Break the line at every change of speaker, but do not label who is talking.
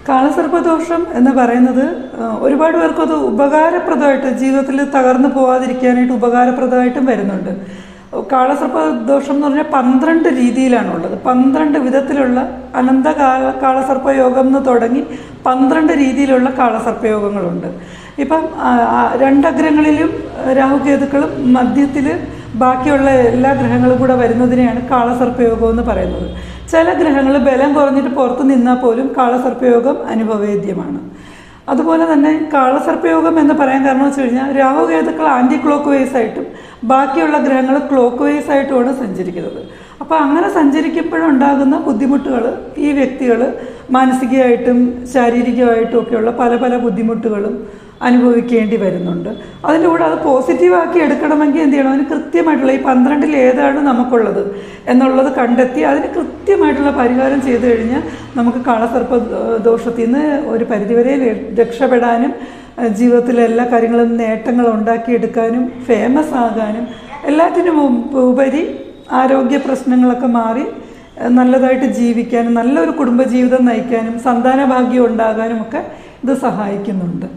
കാളസർപ്പദോഷം എന്ന് പറയുന്നത് ഒരുപാട് പേർക്ക് അത് ഉപകാരപ്രദമായിട്ട് ജീവിതത്തിൽ തകർന്നു പോവാതിരിക്കാനായിട്ട് ഉപകാരപ്രദമായിട്ടും വരുന്നുണ്ട്. കാളസർപ്പദോഷം എന്ന് പറഞ്ഞാൽ 12 രീതിയിലാണുള്ളത്. 12 വിധത്തിലുള്ള കാളസർപ്പയോഗം എന്ന് തുടങ്ങി 12 രീതിയിലുള്ള കാളസർപ്പയോഗങ്ങളുണ്ട്. ഇപ്പം 2 അഗ്രങ്ങളിലും രാഹുകേതുക്കളും മധ്യത്തിൽ ബാക്കിയുള്ള എല്ലാ ഗ്രഹങ്ങളും കൂടെ വരുന്നതിനെയാണ് കാളസർപ്പയോഗം എന്ന് പറയുന്നത്. ചില ഗ്രഹങ്ങൾ ബലം കുറഞ്ഞിട്ട് പുറത്ത് നിന്നാൽ പോലും കാളസർപ്പയോഗം അനുഭവേദ്യമാണ്. അതുപോലെ തന്നെ കാളസർപ്പയോഗം എന്ന് പറയാൻ കാരണം വെച്ച് കഴിഞ്ഞാൽ രാഹുകേതുക്കൾ ആൻറ്റി ക്ലോക്ക് വൈസ് ആയിട്ടും ബാക്കിയുള്ള ഗ്രഹങ്ങൾ ക്ലോക്ക് വൈസ് ആയിട്ടുമാണ് സഞ്ചരിക്കുന്നത്. അപ്പോൾ അങ്ങനെ സഞ്ചരിക്കുമ്പോഴുണ്ടാകുന്ന ബുദ്ധിമുട്ടുകൾ ഈ വ്യക്തികൾ മാനസികമായിട്ടും ശാരീരികമായിട്ടും ഒക്കെയുള്ള പല പല ബുദ്ധിമുട്ടുകളും അനുഭവിക്കേണ്ടി വരുന്നുണ്ട്. അതിൻ്റെ കൂടെ അത് പോസിറ്റീവാക്കി എടുക്കണമെങ്കിൽ എന്ത് ചെയ്യണം, അതിന് കൃത്യമായിട്ടുള്ള ഈ 12 ഏതാണ് നമുക്കുള്ളത് എന്നുള്ളത് കണ്ടെത്തി അതിന് കൃത്യമായിട്ടുള്ള പരിഹാരം ചെയ്തു കഴിഞ്ഞാൽ നമുക്ക് കാളസർപ്പ ദോഷത്തിൽ നിന്ന് ഒരു പരിധിവരെ രക്ഷപ്പെടാനും ജീവിതത്തിലെ എല്ലാ കാര്യങ്ങളും നേട്ടങ്ങൾ ഉണ്ടാക്കിയെടുക്കാനും ഫേമസ് ആകാനും എല്ലാറ്റിനും ഉപരി ആരോഗ്യ പ്രശ്നങ്ങളൊക്കെ മാറി നല്ലതായിട്ട് ജീവിക്കാനും നല്ലൊരു കുടുംബജീവിതം നയിക്കാനും സന്താനഭാഗ്യം ഉണ്ടാകാനും ഒക്കെ ഇത് സഹായിക്കുന്നുണ്ട്.